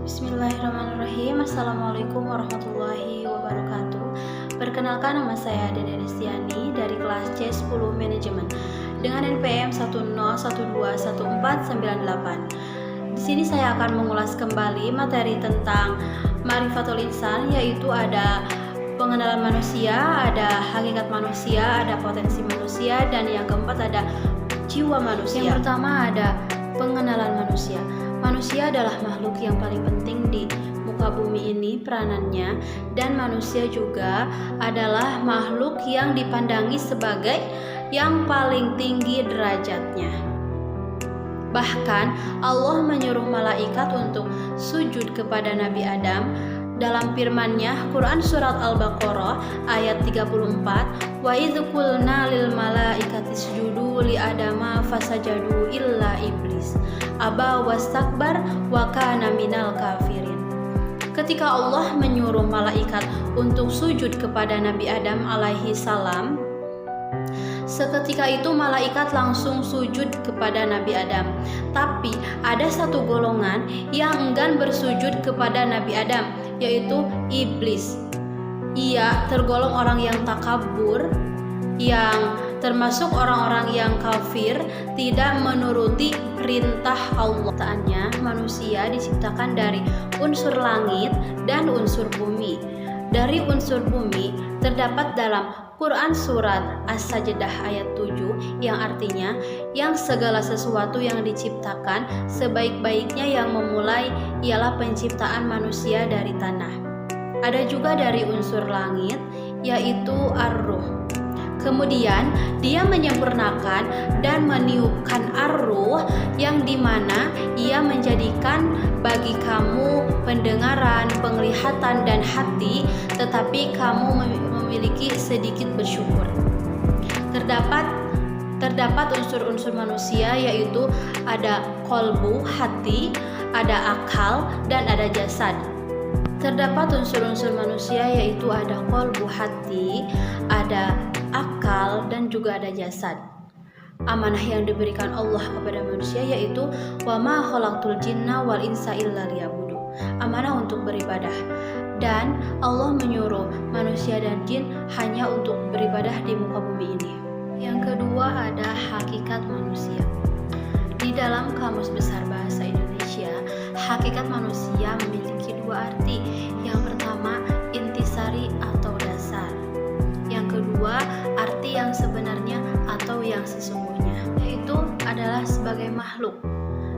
Bismillahirrahmanirrahim. Assalamualaikum warahmatullahi wabarakatuh. Perkenalkan, nama saya Dede Destiani dari kelas C10 Manajemen dengan NPM 101214998. Di sini saya akan mengulas kembali materi tentang Ma'rifatul Insan, yaitu ada pengenalan manusia, ada hakikat manusia, ada potensi manusia, dan yang keempat ada jiwa manusia. Yang pertama ada pengenalan manusia. Manusia adalah makhluk yang paling penting di muka bumi ini peranannya, dan manusia juga adalah makhluk yang dipandangi sebagai yang paling tinggi derajatnya. Bahkan Allah menyuruh malaikat untuk sujud kepada Nabi Adam dalam firman-Nya Quran surat Al-Baqarah ayat 34, wa idz qulna lil malaikati isjudu li adama fasajadu illa iblis aba wastakbar wa kana minal kafirin. Ketika Allah menyuruh malaikat untuk sujud kepada Nabi Adam alaihi salam, seketika itu malaikat langsung sujud kepada Nabi Adam. Tapi ada satu golongan yang enggan bersujud kepada Nabi Adam, yaitu iblis. Ia tergolong orang yang takabur, yang termasuk orang-orang yang kafir, tidak menuruti perintah Allah. Tanya, manusia diciptakan dari unsur langit dan unsur bumi. Dari unsur bumi terdapat dalam Quran surat As-Sajdah ayat 7 yang artinya yang segala sesuatu yang diciptakan sebaik-baiknya yang memulai ialah penciptaan manusia dari tanah. Ada juga dari unsur langit, yaitu ar-ruh. Kemudian dia menyempurnakan dan meniupkan ar-ruh, yang dimana ia menjadikan bagi kamu pendengaran, penglihatan, dan hati, tetapi kamu memiliki sedikit bersyukur. Terdapat unsur-unsur manusia, yaitu ada kolbu, hati, ada akal, dan ada jasad. Terdapat unsur-unsur manusia, yaitu ada kolbu, hati, ada akal, dan juga ada jasad. Amanah yang diberikan Allah kepada manusia yaitu wa ma khalaqtul jinna wal insa illa liya'budu. Amanah untuk beribadah, dan Allah menyuruh manusia dan jin hanya untuk beribadah di muka bumi ini. Yang kedua ada hakikat manusia. Di dalam Kamus Besar Bahasa Indonesia, hakikat manusia memiliki dua arti. Yang pertama, intisari atau dasar. Yang kedua, arti yang sebenarnya atau yang sesungguhnya, yaitu adalah sebagai makhluk,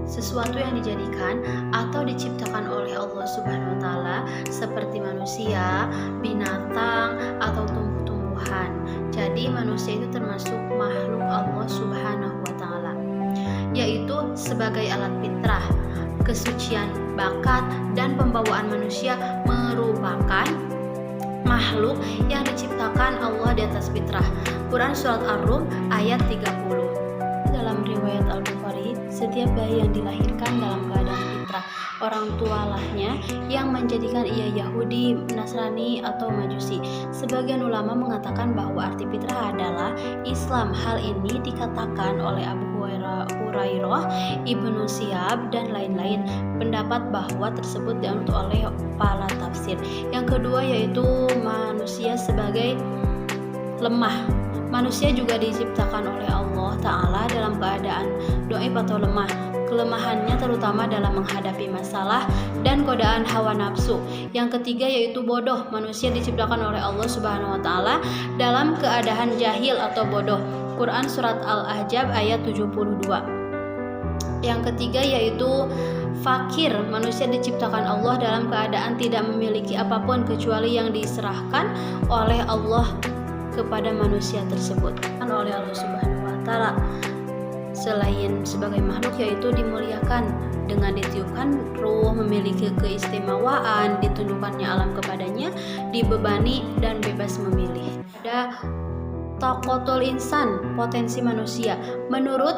sesuatu yang dijadikan atau diciptakan oleh Allah Subhanahu wa taala, seperti manusia, binatang, atau tumbuh-tumbuhan. Jadi manusia itu termasuk makhluk Allah Subhanahu wa taala, yaitu sebagai alat fitrah, kesucian bakat, dan pembawaan manusia merupakan makhluk yang diciptakan Allah di atas fitrah. Quran surat Ar-Rum ayat 30. Dalam riwayat Al-Bukhari, setiap bayi yang dilahirkan dalam keadaan fitrah, orang tualahnya yang menjadikan ia Yahudi, Nasrani, atau Majusi. Sebagian ulama mengatakan bahwa arti fitrah adalah Islam. Hal ini dikatakan oleh Abu Hurairah, Ibnu Syihab, dan lain-lain. Pendapat bahwa tersebut dianut oleh para tafsir. Yang kedua yaitu manusia sebagai lemah. Manusia juga diciptakan oleh Allah Ta'ala dalam keadaan dhaif atau lemah. Kelemahannya terutama dalam menghadapi masalah dan godaan hawa nafsu. Yang ketiga yaitu bodoh. Manusia diciptakan oleh Allah Subhanahu wa taala dalam keadaan jahil atau bodoh. Quran surat Al-Ahzab ayat 72. Yang ketiga yaitu fakir. Manusia diciptakan Allah dalam keadaan tidak memiliki apapun kecuali yang diserahkan oleh Allah kepada manusia tersebut, oleh Allah Subhanahu wa taala. Selain sebagai makhluk, yaitu dimuliakan dengan ditiupkan ruh, memiliki keistimewaan, ditundukkannya alam kepadanya, dibebani dan bebas memilih. Ada taqatul insan, potensi manusia. Menurut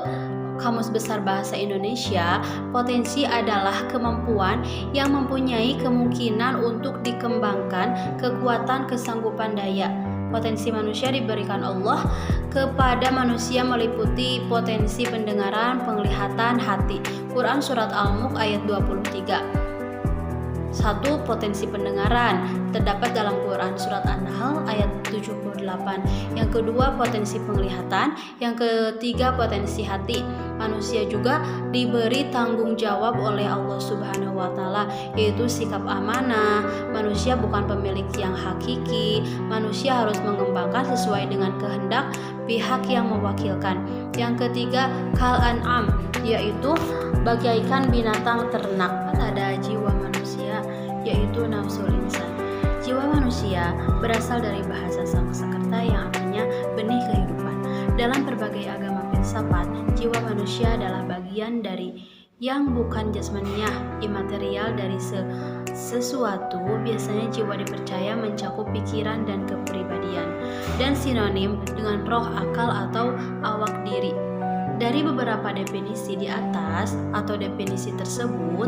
Kamus Besar Bahasa Indonesia, potensi adalah kemampuan yang mempunyai kemungkinan untuk dikembangkan, kekuatan, kesanggupan daya. Potensi manusia diberikan Allah kepada manusia meliputi potensi pendengaran, penglihatan, hati. Quran surat Al-Mulk ayat 23. Satu, potensi pendengaran, terdapat dalam Quran surat An-Nahl ayat 78. Yang kedua, potensi penglihatan. Yang ketiga, potensi hati. Manusia juga diberi tanggung jawab oleh Allah Subhanahu wa taala, yaitu sikap amanah. Manusia bukan pemilik yang hakiki. Manusia harus mengembangkan sesuai dengan kehendak pihak yang mewakilkan. Yang ketiga, kal an'am, yaitu bagaikan binatang ternak. Ada jiwa manusia, yaitu nafsul insan. Jiwa manusia berasal dari bahasa Sanskerta yang artinya benih kehidupan. Dalam berbagai agama filsafat, jiwa manusia adalah bagian dari yang bukan jasmaniah, imaterial dari sesuatu. Biasanya jiwa dipercaya mencakup pikiran dan kepribadian, dan sinonim dengan roh, akal, atau awak diri. Dari beberapa definisi di atas atau definisi tersebut,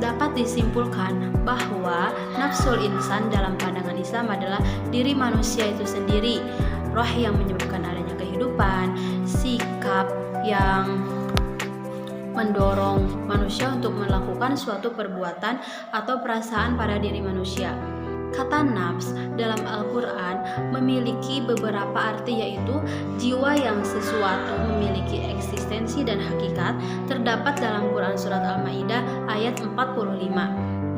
dapat disimpulkan bahwa nafsul insan dalam pandangan Islam adalah diri manusia itu sendiri, roh yang menyebabkan adanya kehidupan, sikap yang mendorong manusia untuk melakukan suatu perbuatan atau perasaan pada diri manusia. Kata nafs dalam Al-Quran memiliki beberapa arti, yaitu jiwa yang sesuatu memiliki eksistensi dan hakikat. Terdapat dalam Quran surat Al-Maidah ayat 45.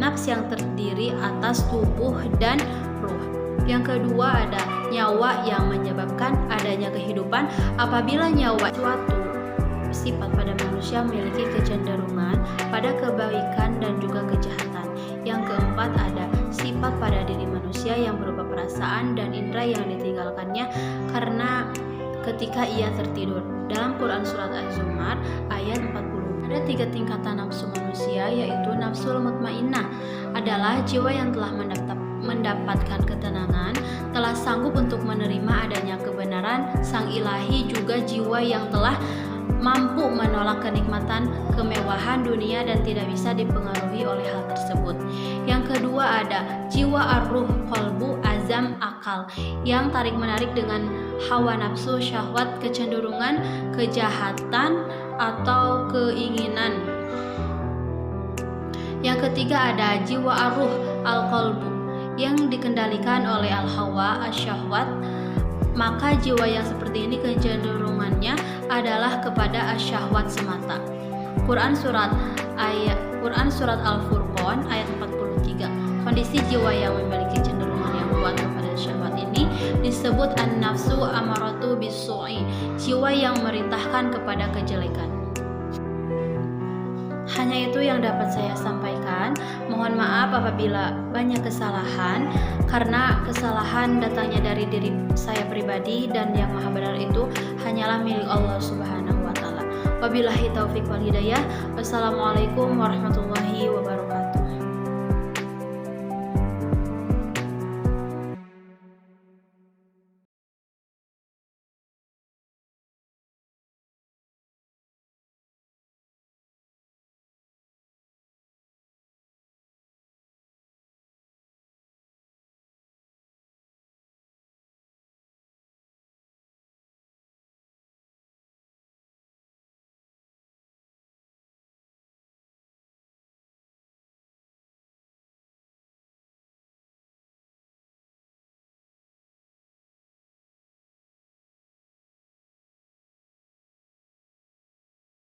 Nafs yang terdiri atas tubuh dan ruh. Yang kedua ada nyawa yang menyebabkan adanya kehidupan. Apabila nyawa suatu sifat pada manusia memiliki kecenderungan pada kebaikan dan juga kejahatan. Yang keempat ada sifat pada diri manusia yang berupa perasaan dan indera yang ditinggalkannya karena ketika ia tertidur. Dalam Quran surat Az-Zumar ayat 40. Ada 3 tingkatan nafsu manusia, yaitu nafsul mutmainnah adalah jiwa yang telah mendapatkan ketenangan, telah sanggup untuk menerima adanya kebenaran Sang Ilahi, juga jiwa yang telah mampu menolak kenikmatan kemewahan dunia dan tidak bisa dipengaruhi oleh hal tersebut. Yang kedua ada jiwa ar-ruh, qalbu, azam, akal, yang tarik menarik dengan hawa nafsu, syahwat, kecenderungan, kejahatan atau keinginan. Yang ketiga ada jiwa ar-ruh, al-qalbu, yang dikendalikan oleh al-hawa, asyahwat. Maka jiwa yang seperti ini kecenderungannya adalah kepada asyahwat semata. Quran surat Al-Furqan ayat 43. Kondisi jiwa yang memiliki cenderungan yang kuat kepada syahwat ini disebut an-nafsu amaratu bis-su'i, jiwa yang merintahkan kepada kejelekan. Hanya itu yang dapat saya sampaikan. Mohon maaf apabila banyak kesalahan, karena kesalahan datangnya dari diri saya pribadi, dan yang maha benar itu hanyalah milik Allah Subhanahu wa taala. Wabillahi taufik wal hidayah. Wassalamualaikum warahmatullahi wabarakatuh.